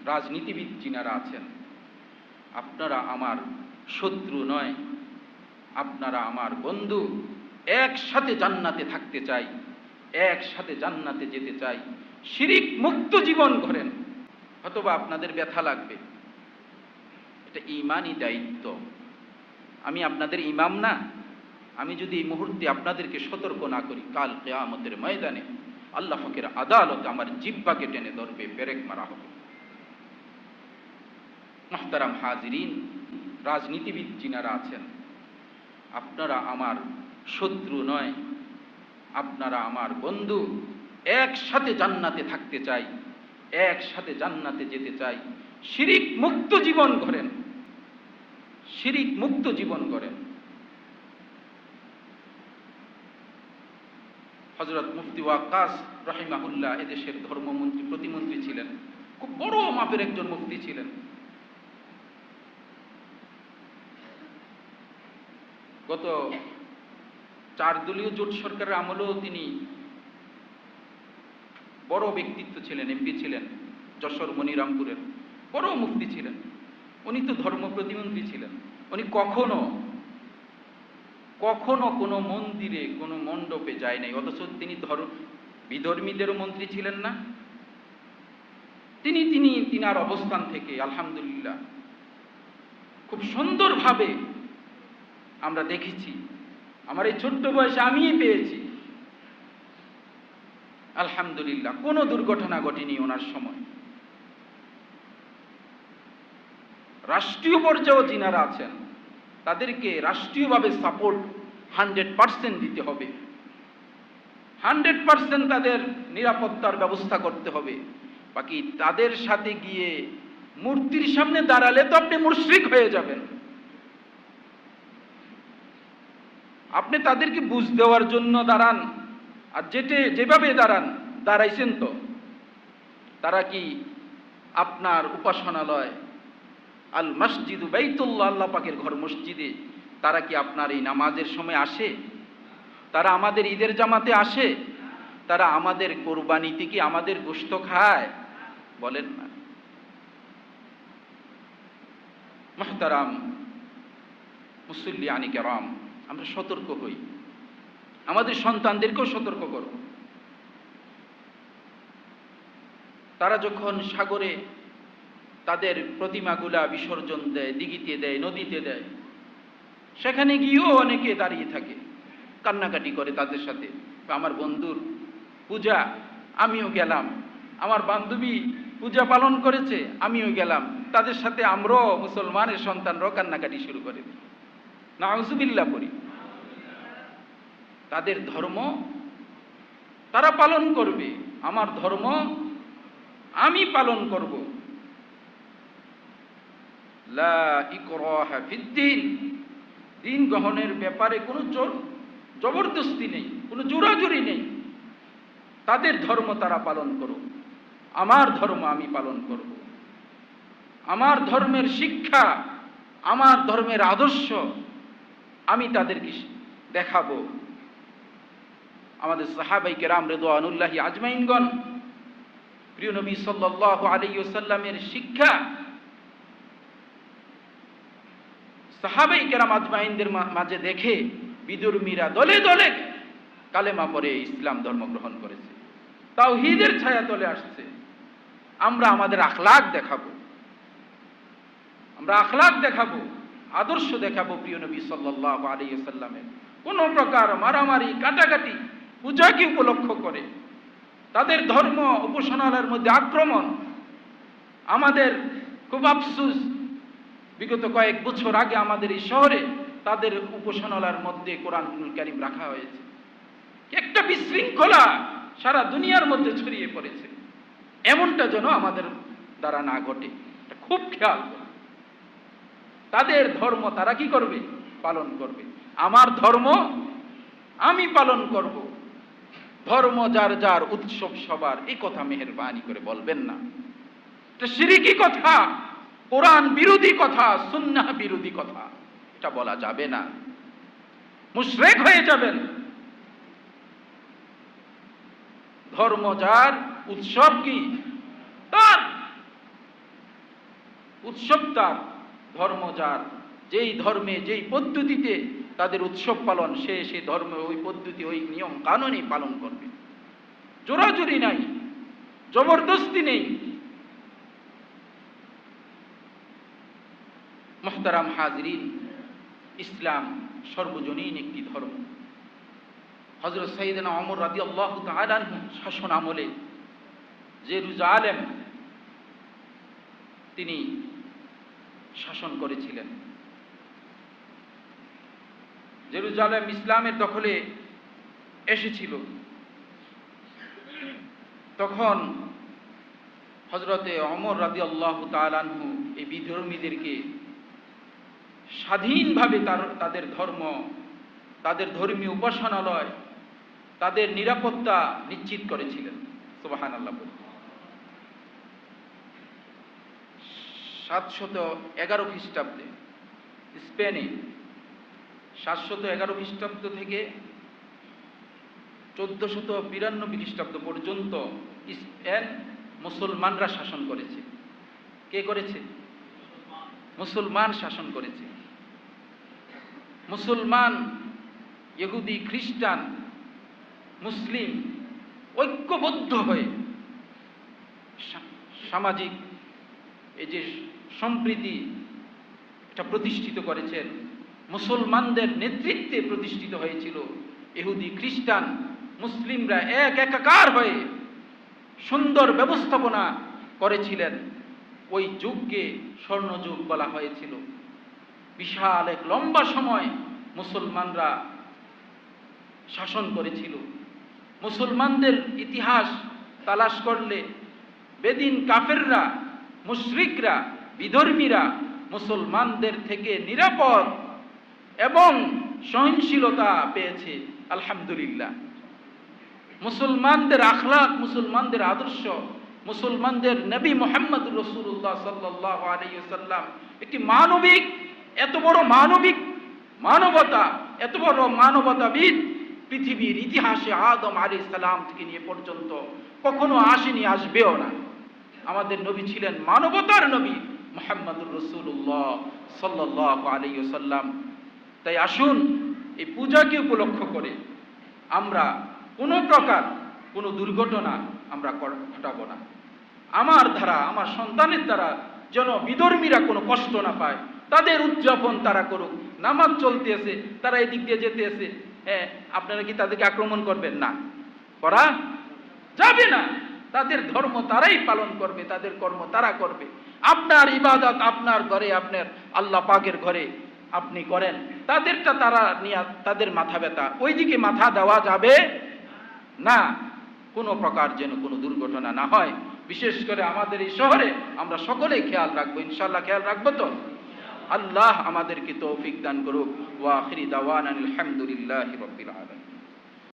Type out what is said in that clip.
রাজনীতিবিদ যিনারা আছেন, আপনারা আমার শত্রু নয়, আপনারা আমার বন্ধু। একসাথে জান্নাতে থাকতে চাই, একসাথে জান্নাতে যেতে চাই, শিরিক মুক্ত জীবন গড়েন। অথবা আপনাদের ব্যথা লাগবে, এটা ঈমানি দায়িত্ব। আমি আপনাদের ইমাম না। আমি যদি এই মুহূর্তে আপনাদেরকে সতর্ক না করি, কাল কিয়ামতের ময়দানে আল্লাহ পাকের আদালতে আমার জিহ্বাকে টেনে ধরবে, পেরেক মারা হবে। মুহতারাম হাজিরিন, রাজনীতিবিদ যিনারা আছেন, আপনারা আমার শত্রু নয়, আপনারা আমার বন্ধু। একসাথে জান্নাতে থাকতে চাই, একসাথে জান্নাতে যেতে চাই, শিরিক মুক্ত জীবন গড়েন, শিরিক মুক্ত জীবন গড়েন। হযরত মুফতি ওয়াক্কাস রাহিমাহুল্লাহ এদেশের ধর্মমন্ত্রী প্রতিমন্ত্রী ছিলেন, খুব বড় মাপের একজন মুফতি ছিলেন। গত 4 দলীয় জোট সরকারের আমলেও তিনি বড় ব্যক্তিত্ব ছিলেন, এমপি ছিলেন, যশোর মনিরামপুরের বড় মুফতি ছিলেন। উনি তো ধর্ম প্রতিমন্ত্রী ছিলেন। উনি কখনো কখনো কোনো মন্দিরে কোনো মণ্ডপে যায় নাই, অথচ তিনি বিধর্মীদেরও মন্ত্রী ছিলেন না। তিনার অবস্থান থেকে আলহামদুলিল্লাহ খুব সুন্দরভাবে আমরা দেখেছি। আমার এই ছোট্ট বয়সে আমিই পেয়েছি আলহামদুলিল্লাহ, কোনো দুর্ঘটনা ঘটেনি ওনার সময়। রাষ্ট্রীয় পর্যায়ে যিনারা আছেন তাদেরকে রাষ্ট্রীয়ভাবে সাপোর্ট 100% দিতে হবে, 100% তাদের নিরাপত্তার ব্যবস্থা করতে হবে। বাকি তাদের সাথে গিয়ে মূর্তির সামনে দাঁড়ালে তো আপনি মুশরিক হয়ে যাবেন। আপনি তাদেরকে বুঝ দেওয়ার জন্য দাঁড়ান, আর যেভাবে দাঁড়াইছেন তো তারা কি আপনার উপাসনালয় আল মসজিদু বাইতুল্লাহ, আল্লাহ পাকের ঘর মসজিদে তারা কি আপনার এই নামাজের সময় আসে? তারা আমাদের ঈদের জামাতে আসে? তারা আমাদের কোরবানিতে কি আমাদের গোশত খায়? বলেন না। মুহতারাম মুসল্লিয়ানি কেরাম, আমরা সতর্ক হই, আমাদের সন্তানদেরকেও সতর্ক করো। তারা যখন সাগরে তাদের প্রতিমাগুলা বিসর্জন দেয়, দিঘিতে দেয়, নদীতে দেয়, সেখানে গিয়েও অনেকে দাঁড়িয়ে থাকে, কান্নাকাটি করে তাদের সাথে। আমার বন্ধুর পূজা, আমিও গেলাম, আমার বান্ধবী পূজা পালন করেছে, আমিও গেলাম, তাদের সাথে আমরাও মুসলমানের সন্তানরাও কান্নাকাটি শুরু করে দিই, নাউজুবিল্লাহ করি। তাদের ধর্ম তারা পালন করবে, আমার ধর্ম আমি পালন করব। লা ইকরাহা ফিদ্দীন, দিন গ্রহণের ব্যাপারে কোনো জবরদস্তি নেই, কোনো জোরাজুরি নেই। তাদের ধর্ম তারা পালন করো, আমার ধর্ম আমি পালন করব। আমার ধর্মের শিক্ষা, আমার ধর্মের আদর্শ আমি তাদেরকে দেখাবো। আমাদের সাহাবায়ে কেরাম রিদওয়ানুল্লাহি আজমাইনগণ, প্রিয় নবী সাল্লাল্লাহু আলাইহি ওয়াসাল্লামের শিক্ষা সাহাবায়ে কেরাম আজমাইনদের মাঝে দেখে বিধর্মীরা দলে দলে কালেমা পড়ে ইসলাম ধর্ম গ্রহণ করেছে, তাওহীদের ছায়া তলে আসছে। আমরা আমাদের আখলাক দেখাবো, আমরা আখলাক দেখাবো, আদর্শ দেখাবো প্রিয় নবী সাল্লাল্লাহু আলাইহি ওয়াসাল্লামের। কোন প্রকার মারামারি কাটাকাটি, পূজাকে উপলক্ষ করে তাদের ধর্ম উপাসনালয়ের মধ্যে আক্রমণ। আমাদের খুব আফসোস, বিগত কয়েক বছর আগে আমাদের এই শহরে তাদের উপাসনালয়ের মধ্যে কোরআনুল কারীম রাখা হয়েছে। একটা বিশৃঙ্খলা সারা দুনিয়ার মধ্যে ছড়িয়ে পড়েছে। এমনটা যেন আমাদের দ্বারা না ঘটে, খুব খেয়াল করবে। তাদের ধর্ম তারা কি করবে? পালন করবে। আমার ধর্ম আমি পালন করব। ধর্ম যার যার, উৎসব সবার, এই কথা মেহেরবানি করে বলবেন না। এটা শিরকি কথা, কোরআন বিরোধী কথা, সুন্নাহ বিরোধী কথা, এটা বলা যাবে না, মুশরিক হয়ে যাবেন। ধর্ম যার, উৎসব কি তার। উৎসব তার, ধর্ম যার, যেই ধর্মে যেই পদ্ধতিতে তাদের উৎসব পালন, সে সেই ধর্ম ওই পদ্ধতি ওই নিয়ম কানুনই পালন করবে। জোরাজুরি নাই, জবরদস্তি নেই। মুহতারাম হাজরিন, ইসলাম সর্বজনীন একটি ধর্ম। হযরত সাইয়েদনা ওমর রাদিয়াল্লাহু তাআলা আনহু শাসন আমলে জেরুজালেম তিনি শাসন করেছিলেন। জেরুজালেম ইসলামের দখলে এসেছিল। তখন হযরতে ওমর রাদিয়াল্লাহু তাআলা আনহু এই বিধর্মীদেরকে স্বাধীনভাবে তাদের ধর্ম, তাদের ধর্মীয় উপাসনালয়, তাদের নিরাপত্তা নিশ্চিত করেছিলেন। সুবহানাল্লাহ। 711 খ্রিস্টাব্দে স্পেনে 711 খ্রিস্টাব্দ থেকে 1492 খ্রিস্টাব্দ পর্যন্ত স্পেন মুসলমানরা শাসন করেছে। কে করেছে? মুসলমান শাসন করেছে। মুসলমান, ইহুদি, খ্রিস্টান, মুসলিম ঐক্যবদ্ধ হয়ে সামাজিক এই যে সম্প্রীতি এটা প্রতিষ্ঠিত করেছেন। মুসলমানদের নেতৃত্বে প্রতিষ্ঠিত হয়েছিল। ইহুদি, খ্রিস্টান, মুসলিমরা একাকার হয়ে সুন্দর ব্যবস্থাপনা করেছিলেন। ওই যুগকে স্বর্ণযুগ বলা হয়েছিল। বিশাল এক লম্বা সময় মুসলমানরা শাসন করেছিল। মুসলমানদের ইতিহাস তালাশ করলে বেদিন কাফেররা, মুশরিকরা, বিধর্মীরা মুসলমানদের থেকে নিরাপদ এবং সহনশীলতা পেয়েছে। আলহামদুলিল্লাহ। মুসলমানদের আখলাক, মুসলমানদের আদর্শ, মুসলমানদের নবী মুহাম্মদুর রাসূলুল্লাহ সাল্লাল্লাহু আলাইহি ওয়াসাল্লাম একটি মানবিক, এত বড় মানবিক মানবতা, এত বড় মানবতাবিদ পৃথিবীর ইতিহাসে আদম আলাইহিস সালাম থেকে নিয়ে পর্যন্ত কখনো আসেনি, আসবেও না। আমাদের নবী ছিলেন মানবতার নবী মুহাম্মদুর রাসূলুল্লাহ সাল্লাল্লাহু আলাইহি ওয়াসাল্লাম। তাই আসুন এই পূজাকে উপলক্ষ করে আমরা কোনো প্রকার কোনো দুর্ঘটনা আমরা ঘটাবো না। আমার দ্বারা, আমার সন্তানের দ্বারা যেন বিধর্মীরা কোনো কষ্ট না পায়, তাদের উদযাপন তারা করুক। নামাজ চলতেছে, তারা এদিক দিয়ে যেতেছে, আপনারা কি তাদেরকে আক্রমণ করবেন? না, করা যাবে না। তাদের ধর্ম তারাই পালন করবে, তাদের কর্ম তারা করবে। আপনার ইবাদত আপনার ঘরে, আপনার আল্লাহ পাকের ঘরে আপনি করেন, তাদেরটা তারা নিয়ে তাদের মাথা ব্যথা, ওইদিকে মাথা দেওয়া যাবে না। কোনো প্রকার যেন কোনো দুর্ঘটনা না হয়। বিশেষ করে আমাদের এই শহরে আমরা সকলেই খেয়াল রাখবো, ইনশাআল্লাহ খেয়াল রাখবো তো। আল্লাহ আমাদেরকে তৌফিক দান করুক। ওয়া আখিরি দাওয়ানা আলহামদুলিল্লাহি রাব্বিল আলামিন।